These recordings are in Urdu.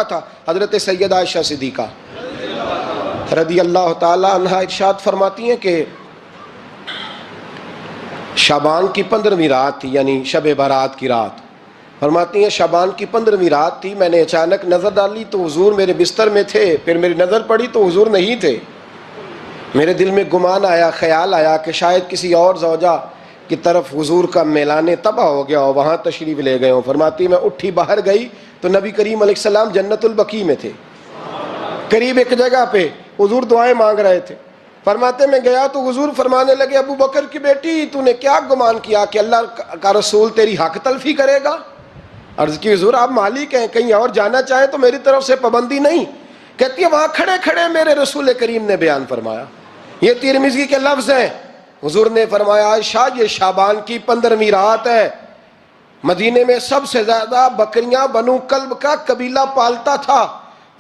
کا تھا حضرت سیدہ عائشہ صدیقہ رضی اللہ تعالی عنہا ارشاد فرماتی ہیں کہ شعبان کی 15ویں رات تھی، یعنی شب برات کی رات. فرماتی ہیں شعبان کی 15ویں رات تھی، میں نے اچانک نظر ڈالی تو حضور میرے بستر میں تھے. پھر میری نظر پڑی تو حضور نہیں تھے. میرے دل میں گمان آیا، خیال آیا کہ شاید کسی اور زوجہ کی طرف حضور کا میلان تباہ ہو گیا ہو، وہاں تشریف لے گئے ہوں. فرماتی میں اٹھی باہر گئی تو نبی کریم علیہ السلام جنت البقیع میں تھے، قریب ایک جگہ پہ حضور دعائیں مانگ رہے تھے. فرماتے میں گیا تو حضور فرمانے لگے ابو بکر کی بیٹی تو نے کیا گمان کیا کہ اللہ کا رسول تیری حق تلفی کرے گا؟ عرض کی حضور آپ مالک ہیں، کہیں اور جانا چاہیں تو میری طرف سے پابندی نہیں. کہتی ہے وہاں کھڑے کھڑے میرے رسول کریم نے بیان فرمایا، یہ ترمذی کے لفظ ہیں. حضور نے فرمایا عائشہ یہ شعبان کی 15ویں رات ہے، مدینے میں سب سے زیادہ بکریاں بنو کلب کا قبیلہ پالتا تھا.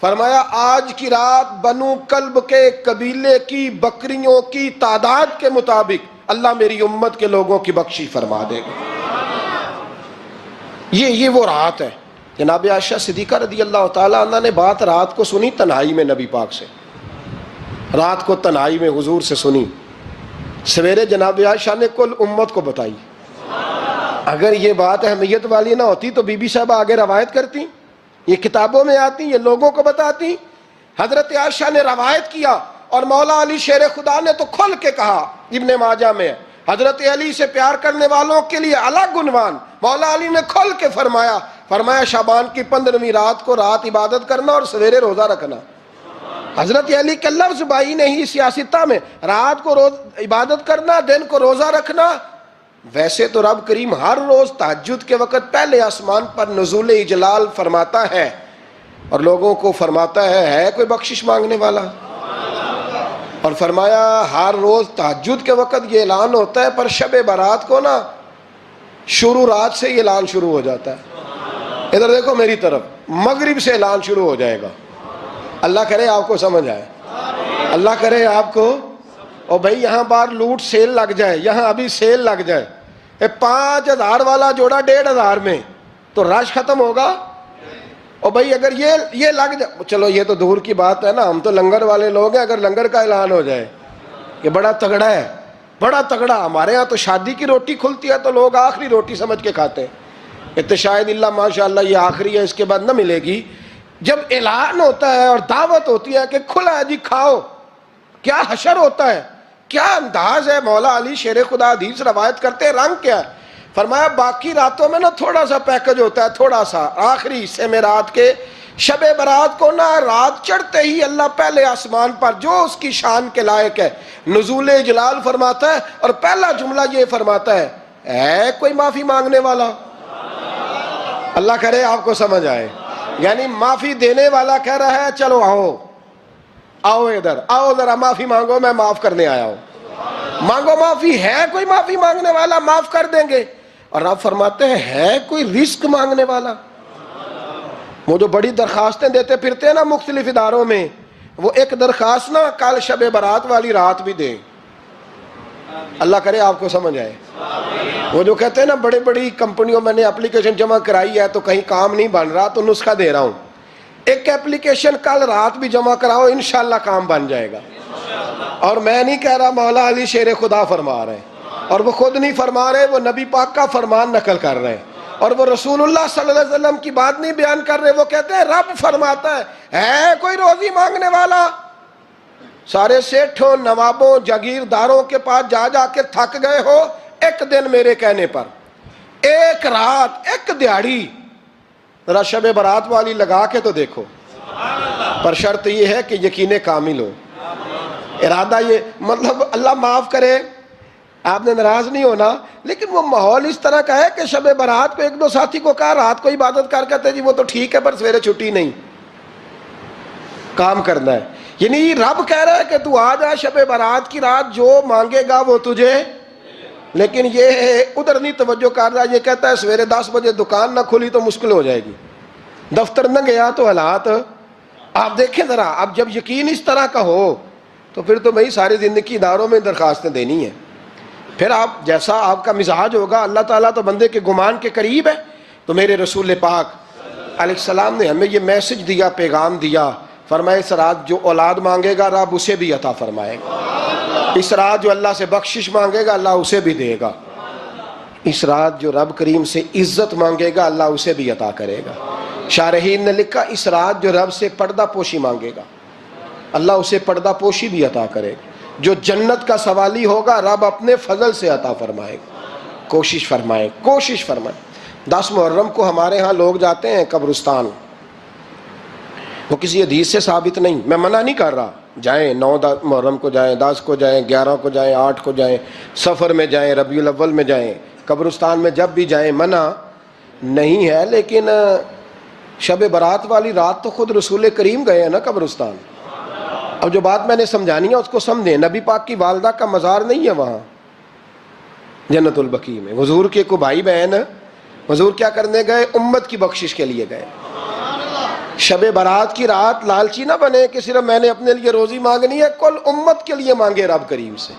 فرمایا آج کی رات بنو کلب کے قبیلے کی بکریوں کی تعداد کے مطابق اللہ میری امت کے لوگوں کی بخشش فرما دے گا. یہ وہ رات ہے. جناب عائشہ صدیقہ رضی اللہ تعالیٰ عنہ نے بات رات کو سنی تنہائی میں نبی پاک سے، رات کو تنہائی میں حضور سے سنی. سویرے جناب عائشہ نے کل امت کو بتائی. اگر یہ بات اہمیت والی نہ ہوتی تو بی بی صاحبہ آگے روایت کرتی، یہ کتابوں میں آتی، یہ لوگوں کو بتاتی. حضرت عائشہ نے روایت کیا اور مولا علی شیر خدا نے تو کھل کے کہا، ابن ماجہ میں حضرت علی سے پیار کرنے والوں کے لیے الگ عنوان. مولا علی نے کھل کے فرمایا شعبان کی 15ویں رات کو رات عبادت کرنا اور سویرے روزہ رکھنا. حضرت علی کے لفظ بائی نہیں سیاستہ میں، رات کو عبادت کرنا، دن کو روزہ رکھنا. ویسے تو رب کریم ہر روز تہجد کے وقت پہلے آسمان پر نزول اجلال فرماتا ہے اور لوگوں کو فرماتا ہے کوئی بخشش مانگنے والا؟ اور فرمایا ہر روز تہجد کے وقت یہ اعلان ہوتا ہے، پر شب برات کو نا شروع رات سے یہ اعلان شروع ہو جاتا ہے. ادھر دیکھو میری طرف، مغرب سے اعلان شروع ہو جائے گا. اللہ کرے آپ کو سمجھ آئے، اللہ کرے آپ کو. اور بھائی یہاں باہر لوٹ سیل لگ جائے، یہاں ابھی سیل لگ جائے، 5000 والا جوڑا 1500 میں تو رش ختم ہوگا. اور بھائی اگر یہ لگ جائے، چلو یہ تو دور کی بات ہے نا، ہم تو لنگر والے لوگ ہیں. اگر لنگر کا اعلان ہو جائے کہ بڑا تگڑا ہے، بڑا تگڑا، ہمارے ہاں تو شادی کی روٹی کھلتی ہے تو لوگ آخری روٹی سمجھ کے کھاتے ہیں، تو شاید اللہ ماشاءاللہ یہ آخری ہے، اس کے بعد نہ ملے گی. جب اعلان ہوتا ہے اور دعوت ہوتی ہے کہ کھلا ہے جی کھاؤ، کیا حشر ہوتا ہے، کیا انداز ہے. مولا علی شیر خدا حدیث روایت کرتے ہیں، رنگ کیا ہے. فرمایا باقی راتوں میں نا تھوڑا سا پیکج ہوتا ہے، تھوڑا سا آخری حصے میں رات کے شب برات کو نا رات چڑھتے ہی اللہ پہلے آسمان پر جو اس کی شان کے لائق ہے نزول جلال فرماتا ہے اور پہلا جملہ یہ فرماتا ہے کوئی معافی مانگنے والا؟ اللہ کرے آپ کو سمجھ آئے. یعنی معافی دینے والا کہہ رہا ہے چلو آؤ ادھر آؤ ذرا معافی مانگو، میں معاف کرنے آیا ہوں. مانگو معافی. ہے کوئی معافی مانگنے والا؟ معاف کر دیں گے. اور آپ فرماتے ہیں ہے کوئی رزق مانگنے والا؟ وہ جو بڑی درخواستیں دیتے پھرتے ہیں نا مختلف اداروں میں، وہ ایک درخواست نا کل شب برات والی رات بھی دیں. اللہ کرے آپ کو سمجھ آئے. وہ جو کہتے ہیں نا بڑی بڑی کمپنیوں میں نے اپلیکیشن جمع کرائی ہے تو کہیں کام نہیں بن رہا تو نسخہ دے رہا ہوں، ایک ایپلیکیشن کل رات بھی جمع کراؤ انشاءاللہ کام بن جائے گا. اور میں نہیں کہہ رہا، مولا علی شیر خدا فرما رہے ہیں، اور وہ خود نہیں فرما رہے، وہ نبی پاک کا فرمان نقل کر رہے ہیں، اور وہ رسول اللہ صلی اللہ علیہ وسلم کی بات نہیں بیان کر رہے. وہ کہتے ہیں رب فرماتا ہے کوئی روزی مانگنے والا؟ سارے سیٹھوں نوابوں جاگیرداروں کے پاس جا جا کے تھک گئے ہو، ایک دن میرے کہنے پر، ایک رات، ایک دیہڑی ذرا شب برات والی لگا کے تو دیکھو. پر شرط یہ ہے کہ یقین کامل ہو، ارادہ یہ مطلب اللہ معاف کرے آپ نے ناراض نہیں ہونا، لیکن وہ ماحول اس طرح کا ہے کہ شب برات کو ایک دو ساتھی کو کہا رات کو عبادت کر کہتے جی وہ تو ٹھیک ہے پر سویرے چھٹی نہیں، کام کرنا ہے. یعنی رب کہہ رہا ہے کہ تو آ جا شب برات کی رات، جو مانگے گا وہ تجھے. لیکن یہ ادھر نہیں توجہ کر رہا، یہ کہتا ہے سویرے 10 بجے دکان نہ کھلی تو مشکل ہو جائے گی، دفتر نہ گیا تو حالات آپ دیکھیں ذرا. اب جب یقین اس طرح کا ہو تو پھر تو بھائی ساری زندگی اداروں میں درخواستیں دینی ہیں. پھر آپ جیسا آپ کا مزاج ہوگا، اللہ تعالیٰ تو بندے کے گمان کے قریب ہے. تو میرے رسول پاک علیہ السلام نے ہمیں یہ میسج دیا، پیغام دیا، فرمایا اس رات جو اولاد مانگے گا رب اسے بھی عطا فرمائے گا، اس رات جو اللہ سے بخشش مانگے گا اللہ اسے بھی دے گا، اس رات جو رب کریم سے عزت مانگے گا اللہ اسے بھی عطا کرے گا۔ شارحین نے لکھا اس رات جو رب سے پردہ پوشی مانگے گا اللہ اسے پردہ پوشی بھی عطا کرے گا، جو جنت کا سوالی ہوگا رب اپنے فضل سے عطا فرمائے گا۔ کوشش فرمائے، کوشش فرمائے۔ 10 محرم کو ہمارے ہاں لوگ جاتے ہیں قبرستان، وہ کسی حدیث سے ثابت نہیں، میں منع نہیں کر رہا، جائیں 9 محرم کو جائیں، 10 کو جائیں، 11 کو جائیں، 8 کو جائیں، سفر میں جائیں، ربیع الاول میں جائیں، قبرستان میں جب بھی جائیں منع نہیں ہے، لیکن شب برات والی رات تو خود رسول کریم گئے ہیں نا قبرستان۔ اب جو بات میں نے سمجھانی ہے اس کو سمجھیں، نبی پاک کی والدہ کا مزار نہیں ہے وہاں جنت البقیع میں، حضور کے کو بھائی بہن حضور کیا کرنے گئے؟ امت کی بخشش کے لیے گئے۔ شب برات کی رات لالچی نہ بنے کہ صرف میں نے اپنے لیے روزی مانگنی ہے، کل امت کے لیے مانگے رب کریم سے،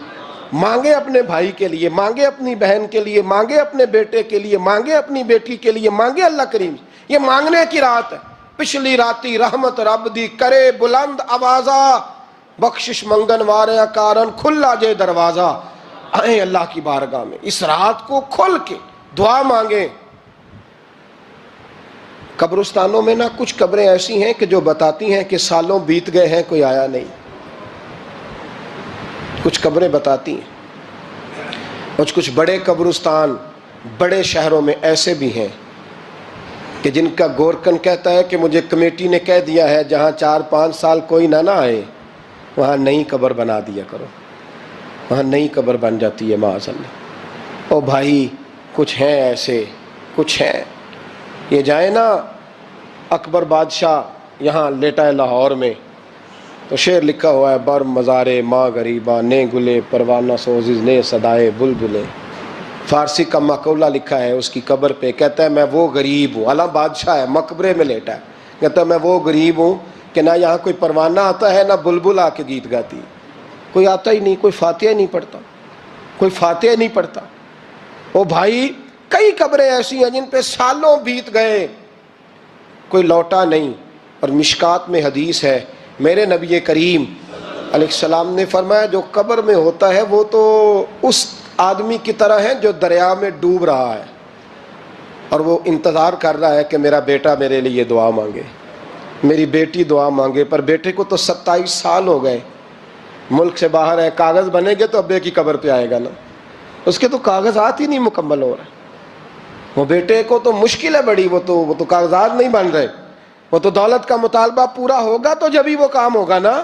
مانگے اپنے بھائی کے لیے، مانگے اپنی بہن کے لیے، مانگے اپنے بیٹے کے لیے، مانگے اپنی بیٹی کے لیے، مانگے اللہ کریم سے۔ یہ مانگنے کی رات ہے۔ پچھلی راتی رحمت رب دی کرے بلند آوازہ، بخشش منگن واریاں کارن کھلا جے دروازہ، آئیں اللہ کی بارگاہ میں اس رات کو کھل کے دعا مانگیں۔ قبرستانوں میں نا کچھ قبریں ایسی ہیں کہ جو بتاتی ہیں کہ سالوں بیت گئے ہیں کوئی آیا نہیں، کچھ قبریں بتاتی ہیں۔ کچھ بڑے قبرستان بڑے شہروں میں ایسے بھی ہیں کہ جن کا گورکن کہتا ہے کہ مجھے کمیٹی نے کہہ دیا ہے جہاں 4-5 سال کوئی نہ آئے وہاں نئی قبر بنا دیا کرو، وہاں نئی قبر بن جاتی ہے معاذ اللہ۔ او بھائی کچھ ہیں ایسے، کچھ ہیں، یہ جائیں نا اکبر بادشاہ یہاں لیٹا ہے لاہور میں تو شعر لکھا ہوا ہے، بر مزارے ماں غریباں نے گلے پروانہ سوزز نے صدائے بلبلے۔ فارسی کا مقولہ لکھا ہے اس کی قبر پہ، کہتا ہے میں وہ غریب ہوں، اعلیٰ بادشاہ ہے مقبرے میں لیٹا ہے، کہتا ہے میں وہ غریب ہوں کہ نہ یہاں کوئی پروانہ آتا ہے نہ بلبل آ کے گیت گاتی ہے، کوئی آتا ہی نہیں، کوئی فاتحہ نہیں پڑھتا، کوئی فاتحہ نہیں پڑھتا۔ او بھائی کئی قبریں ایسی ہیں جن پہ سالوں بیت گئے کوئی لوٹا نہیں۔ اور مشکات میں حدیث ہے، میرے نبی کریم علیہ السلام نے فرمایا جو قبر میں ہوتا ہے وہ تو اس آدمی کی طرح ہے جو دریا میں ڈوب رہا ہے اور وہ انتظار کر رہا ہے کہ میرا بیٹا میرے لیے دعا مانگے، میری بیٹی دعا مانگے، پر بیٹے کو تو 27 سال ہو گئے، ملک سے باہر ہے، کاغذ بنے گے تو ابے کی قبر پہ آئے گا نا، اس کے تو کاغذات ہی نہیں مکمل ہو رہے، وہ بیٹے کو تو مشکل ہے بڑی، وہ تو کاغذات نہیں بن رہے، وہ تو دولت کا مطالبہ پورا ہوگا تو جب ہی وہ کام ہوگا نا۔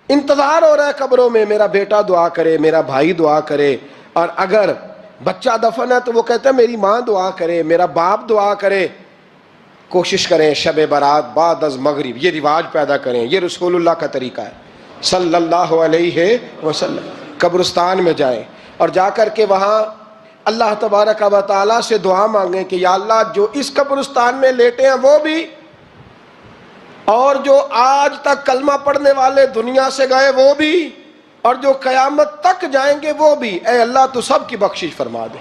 انتظار ہو رہا ہے قبروں میں میرا بیٹا دعا کرے، میرا بھائی دعا کرے، اور اگر بچہ دفن ہے تو وہ کہتا ہے میری ماں دعا کرے، میرا باپ دعا کرے۔ کوشش کریں شب برات بعد از مغرب یہ رواج پیدا کریں، یہ رسول اللہ کا طریقہ ہے صلی اللہ علیہ وسلم۔ قبرستان میں جائیں اور جا کر کے وہاں اللہ تبارک و تعالیٰ سے دعا مانگیں کہ یا اللہ جو اس قبرستان میں لیٹے ہیں وہ بھی، اور جو آج تک کلمہ پڑھنے والے دنیا سے گئے وہ بھی، اور جو قیامت تک جائیں گے وہ بھی، اے اللہ تو سب کی بخشش فرما دے۔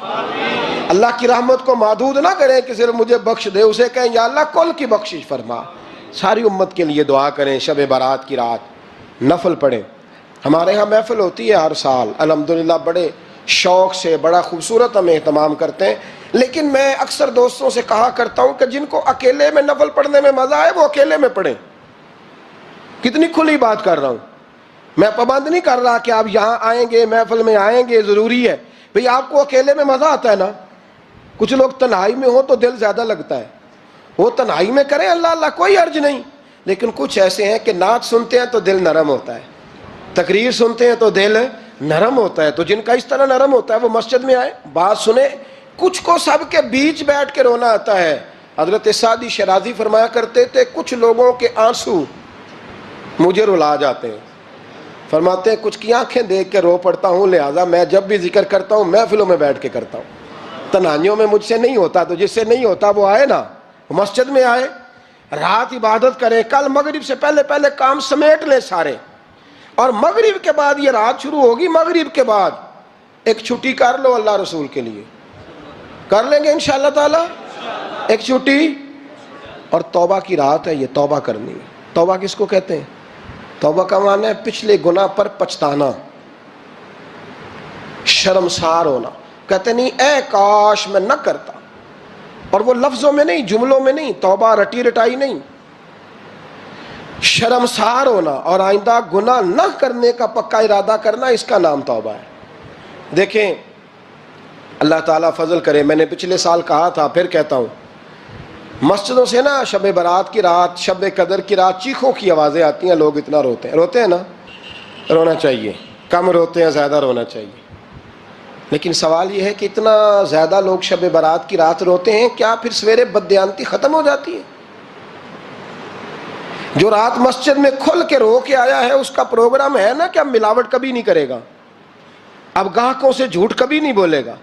اللہ کی رحمت کو محدود نہ کریں کہ صرف مجھے بخش دے، اسے کہیں یا اللہ کل کی بخشش فرما۔ ساری امت کے لیے دعا کریں، شب برات کی رات نفل پڑھیں۔ ہمارے ہاں محفل ہوتی ہے ہر سال الحمدللہ، بڑے شوق سے بڑا خوبصورت ہم اہتمام کرتے ہیں، لیکن میں اکثر دوستوں سے کہا کرتا ہوں کہ جن کو اکیلے میں نفل پڑھنے میں مزہ آئے وہ اکیلے میں پڑھیں۔ کتنی کھلی بات کر رہا ہوں، میں پابند نہیں کر رہا کہ آپ یہاں آئیں گے محفل میں آئیں گے ضروری ہے، بھئی آپ کو اکیلے میں مزہ آتا ہے نا، کچھ لوگ تنہائی میں ہو تو دل زیادہ لگتا ہے، وہ تنہائی میں کریں اللہ اللہ کوئی حرج نہیں، لیکن کچھ ایسے ہیں کہ نعت سنتے ہیں تو دل نرم ہوتا ہے، تقریر سنتے ہیں تو دل نرم ہوتا ہے، تو جن کا اس طرح نرم ہوتا ہے وہ مسجد میں آئے بات سنیں۔ کچھ کو سب کے بیچ بیٹھ کے رونا آتا ہے۔ حضرت سعدی شرازی فرمایا کرتے تھے کچھ لوگوں کے آنسو مجھے رلا جاتے ہیں، فرماتے ہیں کچھ کی آنکھیں دیکھ کے رو پڑتا ہوں، لہٰذا میں جب بھی ذکر کرتا ہوں محفلوں میں بیٹھ کے کرتا ہوں، تنہائیوں میں مجھ سے نہیں ہوتا، تو جس سے نہیں ہوتا وہ آئے نا، مسجد میں آئے، رات عبادت کریں، کل مغرب سے پہلے پہلے کام سمیٹ لیں سارے، اور مغرب کے بعد یہ رات شروع ہوگی، مغرب کے بعد ایک چھٹی کر لو اللہ رسول کے لیے، کر لیں گے انشاءاللہ تعالی ایک چھٹی، اور توبہ کی رات ہے، یہ توبہ کرنی ہے۔ توبہ کس کو کہتے ہیں؟ توبہ کا معنی ہے پچھلے گناہ پر پچھتانا، شرمسار ہونا۔ کہتے نہیں اے کاش میں نہ کرتا، اور وہ لفظوں میں نہیں، جملوں میں نہیں، توبہ رٹی رٹائی نہیں، شرمسار ہونا اور آئندہ گناہ نہ کرنے کا پکا ارادہ کرنا، اس کا نام توبہ ہے۔ دیکھیں اللہ تعالیٰ فضل کرے، میں نے پچھلے سال کہا تھا، پھر کہتا ہوں، مسجدوں سے نا شب برات کی رات، شب قدر کی رات چیخوں کی آوازیں آتی ہیں، لوگ اتنا روتے ہیں نا، رونا چاہیے، کم روتے ہیں زیادہ رونا چاہیے، لیکن سوال یہ ہے کہ اتنا زیادہ لوگ شب برات کی رات روتے ہیں، کیا پھر سویرے بددیانتی ختم ہو جاتی ہے؟ جو رات مسجد میں کھل کے رو کے آیا ہے، اس کا پروگرام ہے نا کہ اب ملاوٹ کبھی نہیں کرے گا، اب گاہکوں سے جھوٹ کبھی نہیں بولے گا،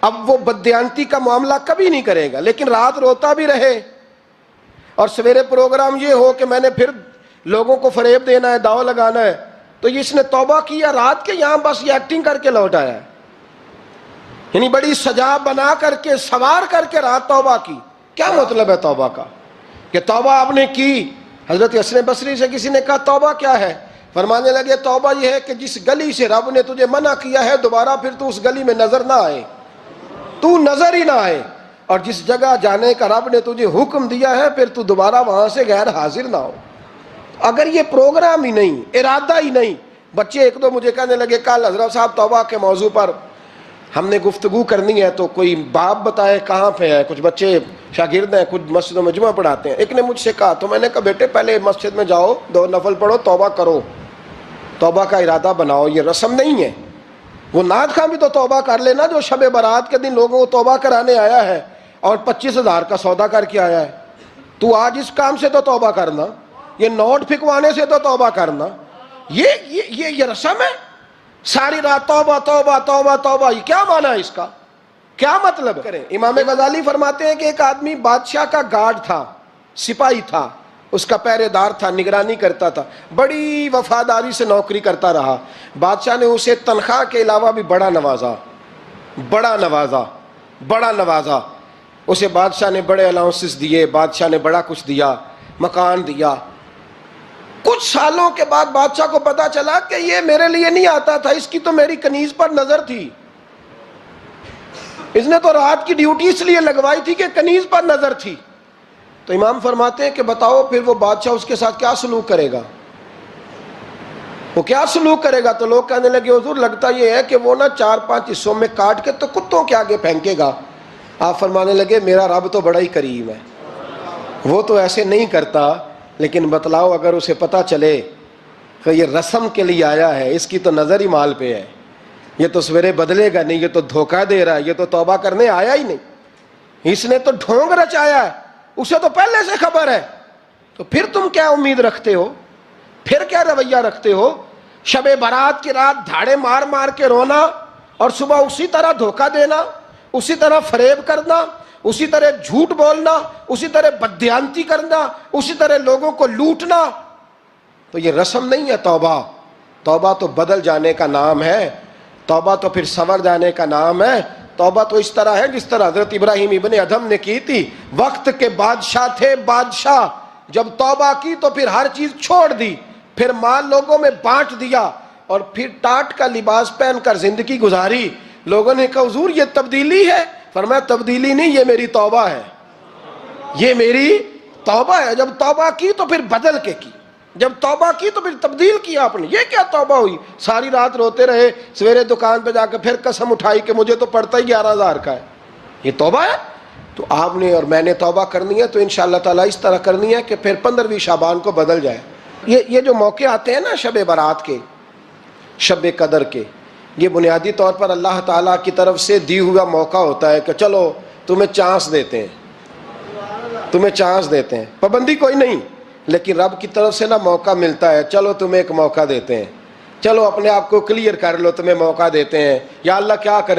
اب وہ بددیانتی کا معاملہ کبھی نہیں کرے گا، لیکن رات روتا بھی رہے اور سویرے پروگرام یہ ہو کہ میں نے پھر لوگوں کو فریب دینا ہے، داؤ لگانا ہے، تو اس نے توبہ کیا رات کے، یہاں بس یہ ایکٹنگ کر کے لوٹ آیا ہے، یعنی بڑی سجا بنا کر کے سوار کر کے رات توبہ کی۔ کیا مطلب ہے توبہ کا؟ کہ توبہ آپ نے کی۔ حضرت حسن بصری سے کسی نے کہا توبہ کیا ہے؟ فرمانے لگے توبہ یہ ہے کہ جس گلی سے رب نے تجھے منع کیا ہے دوبارہ پھر تو اس گلی میں نظر نہ آئے، تو نظر ہی نہ آئے، اور جس جگہ جانے کا رب نے تجھے حکم دیا ہے پھر تو دوبارہ وہاں سے غیر حاضر نہ ہو۔ اگر یہ پروگرام ہی نہیں، ارادہ ہی نہیں، بچے ایک دو مجھے کہنے لگے کل حضرت صاحب توبہ کے موضوع پر ہم نے گفتگو کرنی ہے تو کوئی باب بتائے کہاں پہ ہے، کچھ بچے شاگرد ہیں، کچھ مسجدوں میں جمعہ پڑھاتے ہیں، ایک نے مجھ سے کہا، تو میں نے کہا بیٹے پہلے مسجد میں جاؤ، 2 نفل پڑھو، توبہ کرو، توبہ کا ارادہ بناؤ، یہ رسم نہیں ہے۔ وہ نعت خواں بھی تو توبہ کر لینا جو شب برات کے دن لوگوں کو توبہ کرانے آیا ہے اور 25,000 کا سودا کر کے آیا ہے، تو آج اس کام سے تو توبہ کرنا، یہ نوٹ پھکوانے سے تو توبہ کرنا، یہ رسم ہے؟ ساری رات توبہ توبہ توبہ توبہ، یہ کیا معنی ہے اس کا؟ کیا مطلب کریں؟ امام غزالی فرماتے ہیں کہ ایک آدمی بادشاہ کا گارڈ تھا، سپاہی تھا، اس کا پہرے دار تھا، نگرانی کرتا تھا، بڑی وفاداری سے نوکری کرتا رہا، بادشاہ نے اسے تنخواہ کے علاوہ بھی بڑا نوازا، اسے بادشاہ نے بڑے الاؤنسز دیے، بادشاہ نے بڑا کچھ دیا، مکان دیا۔ کچھ سالوں کے بعد بادشاہ کو پتا چلا کہ یہ میرے لیے نہیں آتا تھا، اس کی تو میری کنیز پر نظر تھی، اس نے تو رات کی ڈیوٹی اس لیے لگوائی تھی کہ کنیز پر نظر تھی۔ تو امام فرماتے ہیں کہ بتاؤ پھر وہ بادشاہ اس کے ساتھ کیا سلوک کرے گا؟ وہ کیا سلوک کرے گا؟ تو لوگ کہنے لگے حضور لگتا یہ ہے کہ وہ نا 4-5 حصوں میں کاٹ کے تو کتوں کے آگے پھینکے گا۔ آپ فرمانے لگے میرا رب تو بڑا ہی کریم ہے، وہ تو ایسے نہیں کرتا، لیکن بتلاؤ اگر اسے پتا چلے کہ یہ رسم کے لیے آیا ہے، اس کی تو نظر ہی مال پہ ہے، یہ تو سویرے بدلے گا نہیں، یہ تو دھوکہ دے رہا ہے، یہ تو توبہ کرنے آیا ہی نہیں، اس نے تو ڈھونگ رچایا ہے، اسے تو پہلے سے خبر ہے، تو پھر تم کیا امید رکھتے ہو؟ پھر کیا رویہ رکھتے ہو؟ شب برات کی رات دھاڑے مار مار کے رونا اور صبح اسی طرح دھوکہ دینا، اسی طرح فریب کرنا، اسی طرح جھوٹ بولنا، اسی طرح بددیانتی کرنا، اسی طرح لوگوں کو لوٹنا، تو یہ رسم نہیں ہے توبہ۔ توبہ تو بدل جانے کا نام ہے، توبہ تو پھر سنور جانے کا نام ہے۔ توبہ تو اس طرح ہے جس طرح حضرت ابراہیم ابن ادھم نے کی تھی، وقت کے بادشاہ تھے، بادشاہ جب توبہ کی تو پھر ہر چیز چھوڑ دی، پھر مال لوگوں میں بانٹ دیا اور پھر ٹاٹ کا لباس پہن کر زندگی گزاری۔ لوگوں نے کہا حضور یہ تبدیلی ہے؟ فرمایا تبدیلی نہیں، یہ میری توبہ ہے، یہ میری توبہ ہے۔ جب توبہ کی تو پھر بدل کے کی، جب توبہ کی تو پھر تبدیل کیا آپ نے۔ یہ کیا توبہ ہوئی؟ ساری رات روتے رہے، سویرے دکان پہ جا کے پھر قسم اٹھائی کہ مجھے تو پڑتا ہی 11,000 کا ہے، یہ توبہ ہے؟ تو آپ نے اور میں نے توبہ کرنی ہے تو انشاءاللہ تعالیٰ اس طرح کرنی ہے کہ پھر 15ویں شعبان کو بدل جائے۔ یہ جو موقع آتے ہیں نا شب برات کے، شب قدر کے، یہ بنیادی طور پر اللہ تعالیٰ کی طرف سے دی ہوا موقع ہوتا ہے کہ چلو تمہیں چانس دیتے ہیں، تمہیں چانس دیتے ہیں، پابندی کوئی نہیں، لیکن رب کی طرف سے نا موقع ملتا ہے، چلو تمہیں ایک موقع دیتے ہیں، چلو اپنے آپ کو کلیئر کر لو، تمہیں موقع دیتے ہیں۔ یا اللہ کیا کرے؟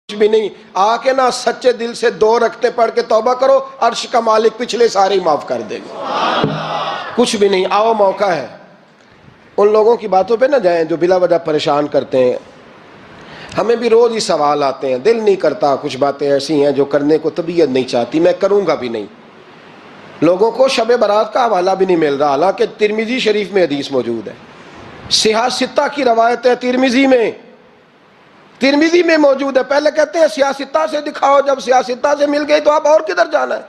کچھ بھی نہیں، آ کے نا سچے دل سے 2 رکعتیں پڑھ کے توبہ کرو، عرش کا مالک پچھلے سارے معاف کر دے گا۔ کچھ بھی نہیں، آؤ موقع ہے۔ ان لوگوں کی باتوں پہ نہ جائیں جو بلا وجہ پریشان کرتے ہیں۔ ہمیں بھی روز ہی سوال آتے ہیں، دل نہیں کرتا، کچھ باتیں ایسی ہیں جو کرنے کو طبیعت نہیں چاہتی، میں کروں گا بھی نہیں، لوگوں کو شب برات کا حوالہ بھی نہیں مل رہا، حالانکہ ترمذی شریف میں حدیث موجود ہے، صحاح ستہ کی روایت ہے، ترمذی میں موجود ہے۔ پہلے کہتے ہیں صحاح ستہ سے دکھاؤ، جب صحاح ستہ سے مل گئی تو اب اور کدھر جانا ہے؟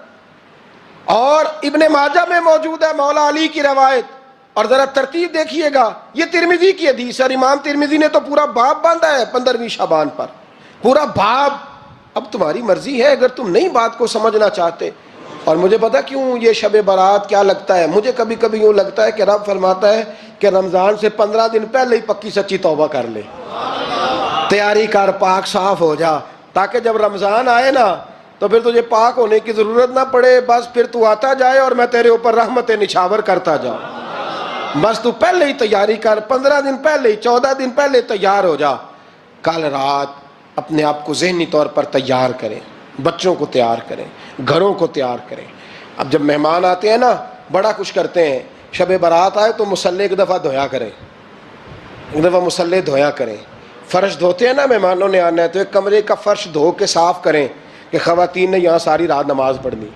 اور ابن ماجہ میں موجود ہے مولا علی کی روایت، اور ذرا ترتیب دیکھیے گا، یہ ترمذی کی حدیث ہے، اور امام ترمذی نے تو پورا باب باندھا ہے 15ویں شعبان پر، پورا باب۔ اب تمہاری مرضی ہے، اگر تم نئی بات کو سمجھنا چاہتے۔ اور مجھے پتا کیوں یہ شب برات کیا لگتا ہے، مجھے کبھی کبھی یوں لگتا ہے کہ رب فرماتا ہے کہ رمضان سے 15 دن پہلے ہی پکی سچی توبہ کر لے، تیاری کر، پاک صاف ہو جا، تاکہ جب رمضان آئے نا تو پھر تجھے پاک ہونے کی ضرورت نہ پڑے، بس پھر تو آتا جائے اور میں تیرے اوپر رحمت نچھاور کرتا جاؤں۔ بس تو پہلے ہی تیاری کر، 15 دن پہلے ہی، 14 دن پہلے تیار ہو جا۔ کل رات اپنے آپ کو ذہنی طور پر تیار کریں، بچوں کو تیار کریں، گھروں کو تیار کریں۔ اب جب مہمان آتے ہیں نا بڑا کچھ کرتے ہیں، شب برات آئے تو مصلی ایک دفعہ دھویا کریں، ایک دفعہ مصلی دھویا کریں۔ فرش دھوتے ہیں نا، مہمانوں نے آنا ہے تو ایک کمرے کا فرش دھو کے صاف کریں کہ خواتین نے یہاں ساری رات نماز پڑھنی،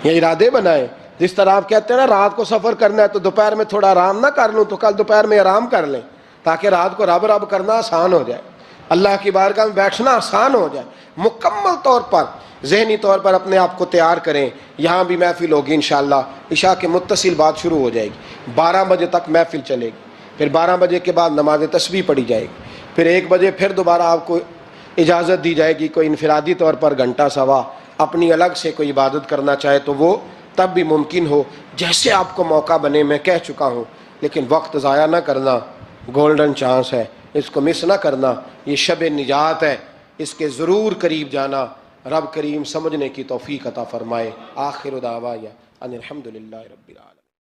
یہ ارادے بنائیں۔ جس طرح آپ کہتے ہیں نا رات کو سفر کرنا ہے تو دوپہر میں تھوڑا آرام نہ کر لوں تو کل دوپہر میں آرام کر لیں، تاکہ رات کو رب رب کرنا آسان ہو جائے، اللہ کی بارگاہ میں بیٹھنا آسان ہو جائے۔ مکمل طور پر ذہنی طور پر اپنے آپ کو تیار کریں۔ یہاں بھی محفل ہوگی انشاءاللہ، عشاء کے متصل بعد شروع ہو جائے گی، 12 بجے تک محفل چلے گی، پھر 12 بجے کے بعد نماز تسبیح پڑھی جائے گی، پھر 1 بجے پھر دوبارہ آپ کو اجازت دی جائے گی، کوئی انفرادی طور پر گھنٹہ سوا اپنی الگ سے کوئی عبادت کرنا چاہے تو وہ تب بھی ممکن ہو، جیسے آپ کو موقع بنے۔ میں کہہ چکا ہوں، لیکن وقت ضائع نہ کرنا، گولڈن چانس ہے، اس کو مس نہ کرنا، یہ شب نجات ہے، اس کے ضرور قریب جانا۔ رب کریم سمجھنے کی توفیق عطا فرمائے۔ آخر دعوانا ان الحمدللہ رب العالمین۔